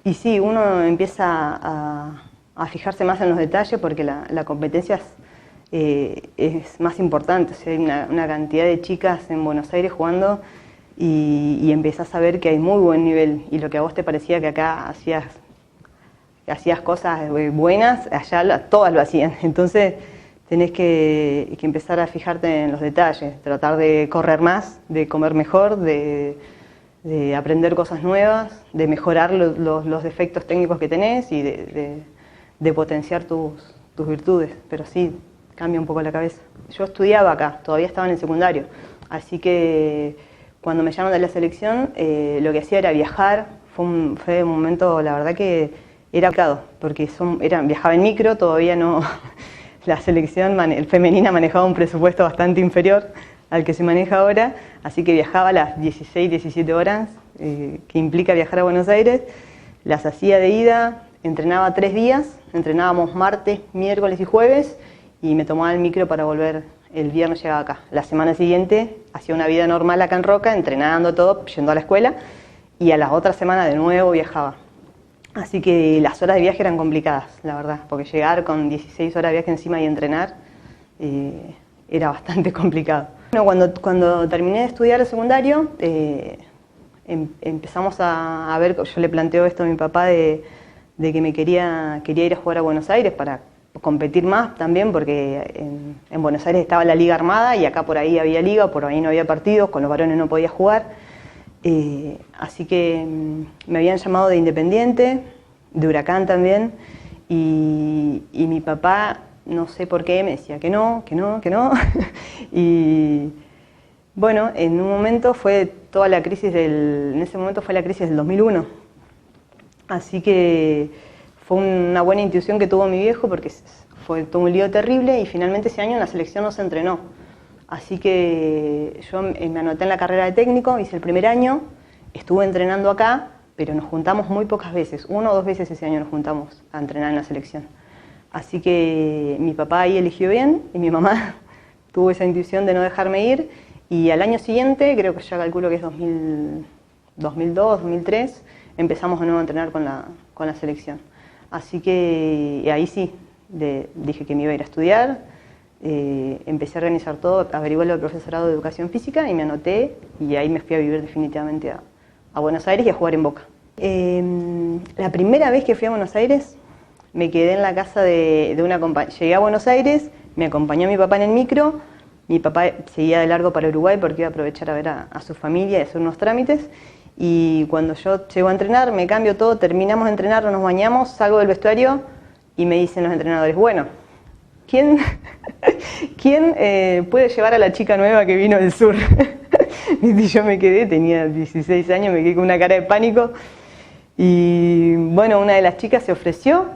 Y sí, uno empieza a fijarse más en los detalles porque la competencia es más importante. O sea, hay una cantidad de chicas en Buenos Aires jugando y empezás a ver que hay muy buen nivel. Y lo que a vos te parecía que acá hacías cosas buenas, allá todas lo hacían. Entonces tenés que empezar a fijarte en los detalles, tratar de correr más, de comer mejor, de aprender cosas nuevas, de mejorar los defectos técnicos que tenés y de potenciar tus virtudes. Pero sí, cambia un poco la cabeza. Yo estudiaba acá, todavía estaba en el secundario, así que cuando me llaman de la selección, lo que hacía era viajar. Fue un momento, la verdad que era complicado, porque viajaba en micro, todavía no. La selección femenina manejaba un presupuesto bastante inferior al que se maneja ahora, así que viajaba las 16, 17 horas que implica viajar a Buenos Aires, las hacía de ida, entrenaba 3 días, entrenábamos martes, miércoles y jueves, y me tomaba el micro para volver el viernes, llegaba acá. La semana siguiente hacía una vida normal acá en Roca, entrenando todo, yendo a la escuela, y a la otra semana de nuevo viajaba. Así que las horas de viaje eran complicadas, la verdad, porque llegar con 16 horas de viaje encima y entrenar era bastante complicado. Bueno, cuando terminé de estudiar el secundario, empezamos a ver, yo le planteo esto a mi papá de que me quería ir a jugar a Buenos Aires para competir más también, porque en Buenos Aires estaba la liga armada y acá por ahí había liga, por ahí no había partidos, con los varones no podía jugar. Así que me habían llamado de Independiente, de Huracán también, y mi papá, no sé por qué, me decía que no. Y bueno, en un momento fue toda la crisis en ese momento fue la crisis del 2001. Así que fue una buena intuición que tuvo mi viejo porque fue todo un lío terrible y finalmente ese año en la selección no se entrenó. Así que yo me anoté en la carrera de técnico, hice el primer año, estuve entrenando acá, pero nos juntamos muy pocas veces, 1 o 2 veces ese año nos juntamos a entrenar en la selección. Así que mi papá ahí eligió bien y mi mamá tuvo esa intuición de no dejarme ir, y al año siguiente, creo que ya calculo que es 2002, 2003, empezamos de nuevo a entrenar con la selección. Así que ahí sí, dije que me iba a ir a estudiar. Empecé a organizar todo, averigué el profesorado de educación física y me anoté, y ahí me fui a vivir definitivamente a Buenos Aires y a jugar en Boca. La primera vez que fui a Buenos Aires me quedé en la casa de una compañera. Llegué a Buenos Aires, me acompañó mi papá en el micro, mi papá seguía de largo para Uruguay porque iba a aprovechar a ver a su familia y hacer unos trámites, y cuando yo llego a entrenar, me cambio todo, terminamos de entrenar, nos bañamos, salgo del vestuario y me dicen los entrenadores, bueno, ¿Quién puede llevar a la chica nueva que vino del sur? Y yo me quedé, tenía 16 años, me quedé con una cara de pánico. Y bueno, una de las chicas se ofreció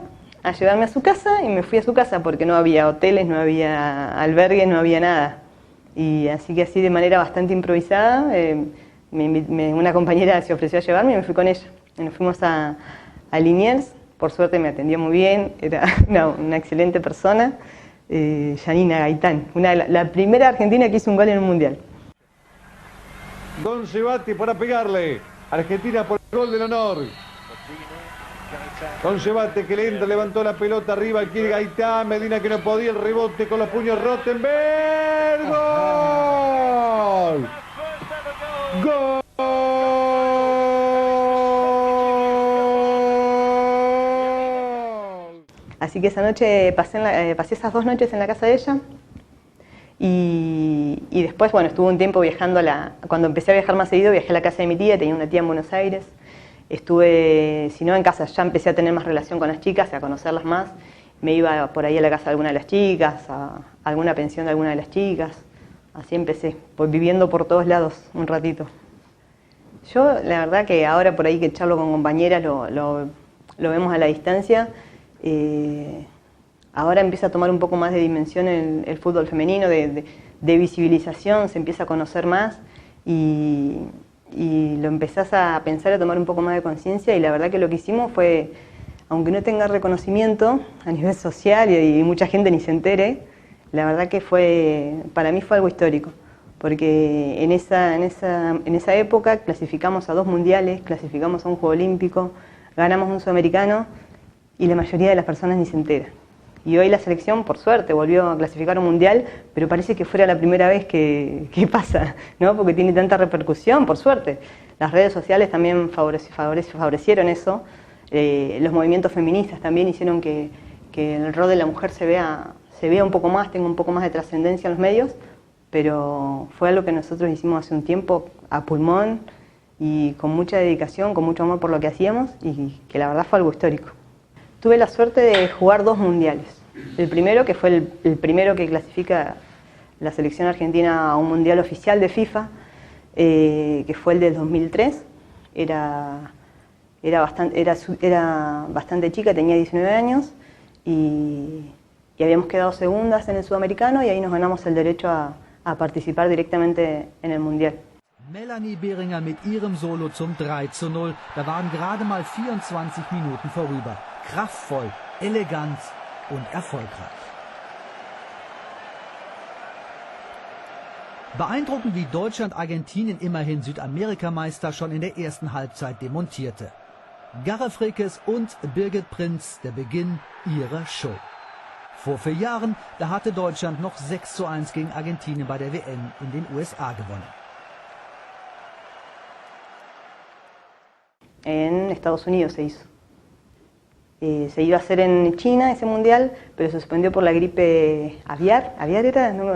a llevarme a su casa y me fui a su casa porque no había hoteles, no había albergues, no había nada. Y así que así de manera bastante improvisada, una compañera se ofreció a llevarme y me fui con ella. Y nos fuimos a Liniers, por suerte me atendió muy bien, era una excelente persona. Janina Gaitán, la primera argentina que hizo un gol en un mundial. Don Cebati para pegarle. Argentina por el gol del honor. Don Cebati que le entra, levantó la pelota arriba, quiere Gaitán, Medina que no podía, el rebote con los puños, Rottenberg. ¡Gol! ¡Gol! Así que esa noche pasé esas 2 noches en la casa de ella, y después, bueno, estuve un tiempo viajando cuando empecé a viajar más seguido, viajé a la casa de mi tía, tenía una tía en Buenos Aires, estuve, si no en casa, ya empecé a tener más relación con las chicas, a conocerlas más, me iba por ahí a la casa de alguna de las chicas, a alguna pensión de alguna de las chicas, así empecé, viviendo por todos lados un ratito. Yo, la verdad que ahora por ahí que charlo con compañeras, lo vemos a la distancia. Ahora empieza a tomar un poco más de dimensión el fútbol femenino, de visibilización, se empieza a conocer más y lo empezás a pensar, a tomar un poco más de conciencia, y la verdad que lo que hicimos fue, aunque no tenga reconocimiento a nivel social y mucha gente ni se entere, la verdad que para mí fue algo histórico, porque en esa época clasificamos a 2 mundiales, clasificamos a un Juego Olímpico, ganamos un sudamericano y la mayoría de las personas ni se entera. Y hoy la selección, por suerte, volvió a clasificar un mundial, pero parece que fuera la primera vez que pasa, ¿no? Porque tiene tanta repercusión, por suerte. Las redes sociales también favorecieron eso. Los movimientos feministas también hicieron que el rol de la mujer se vea un poco más, tenga un poco más de trascendencia en los medios, pero fue algo que nosotros hicimos hace un tiempo a pulmón y con mucha dedicación, con mucho amor por lo que hacíamos y que la verdad fue algo histórico. Tuve la suerte de jugar 2 mundiales. El primero, que fue el primero que clasifica la selección argentina a un mundial oficial de FIFA, que fue el del 2003. Era bastante chica, tenía 19 años y habíamos quedado segundas en el sudamericano y ahí nos ganamos el derecho a participar directamente en el mundial. Melanie Behringer mit ihrem Solo zum 3:0. Da waren gerade mal 24 Minuten vorüber. Kraftvoll, elegant und erfolgreich. Beeindruckend, wie Deutschland Argentinien, immerhin Südamerikameister, schon in der ersten Halbzeit demontierte. Garre Frickes und Birgit Prinz, der Beginn ihrer Show. Vor 4 Jahren, da hatte Deutschland noch 6:1 gegen Argentinien bei der WM in den USA gewonnen. En Estados Unidos se hizo. Se iba a hacer en China ese mundial, pero se suspendió por la gripe aviar. ¿Aviar era? No,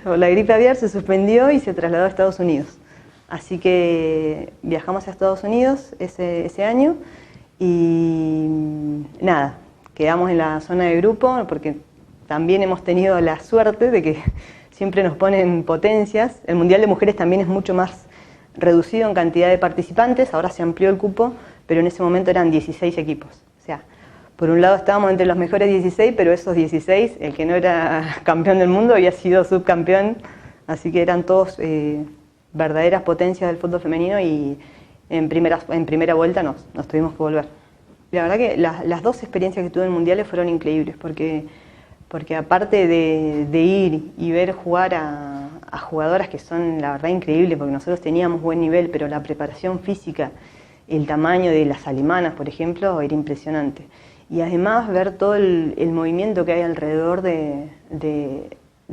por la gripe aviar se suspendió y se trasladó a Estados Unidos. Así que viajamos a Estados Unidos ese año y nada, quedamos en la zona de grupo porque también hemos tenido la suerte de que siempre nos ponen potencias. El Mundial de Mujeres también es mucho más reducido en cantidad de participantes, ahora se amplió el cupo, pero en ese momento eran 16 equipos. O sea, por un lado estábamos entre los mejores 16, pero esos 16, el que no era campeón del mundo había sido subcampeón, así que eran todos verdaderas potencias del fútbol femenino y en primera vuelta nos tuvimos que volver. La verdad que las 2 experiencias que tuve en mundiales fueron increíbles, porque aparte de ir y ver jugar a jugadoras que son la verdad increíbles, porque nosotros teníamos buen nivel, pero la preparación física, el tamaño de las alemanas, por ejemplo, era impresionante. Y además ver todo el movimiento que hay alrededor de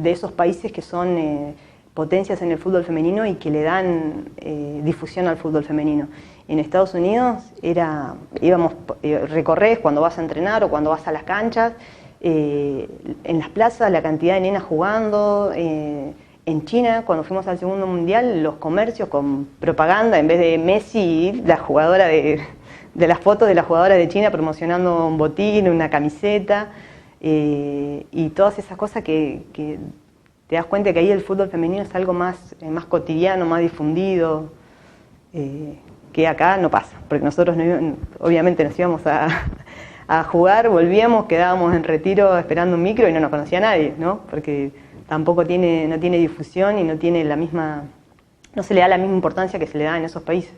esos países que son potencias en el fútbol femenino y que le dan difusión al fútbol femenino. En Estados Unidos recorres cuando vas a entrenar o cuando vas a las canchas, en las plazas la cantidad de nenas jugando. En China, cuando fuimos al segundo mundial, los comercios con propaganda, en vez de Messi, la jugadora de las fotos de la jugadora de China promocionando un botín, una camiseta, y todas esas cosas que te das cuenta que ahí el fútbol femenino es algo más cotidiano, más difundido, que acá no pasa, porque nosotros obviamente nos íbamos a jugar, volvíamos, quedábamos en retiro esperando un micro y no nos conocía nadie, ¿no? Porque tampoco no tiene difusión y no se le da la misma importancia que se le da en esos países.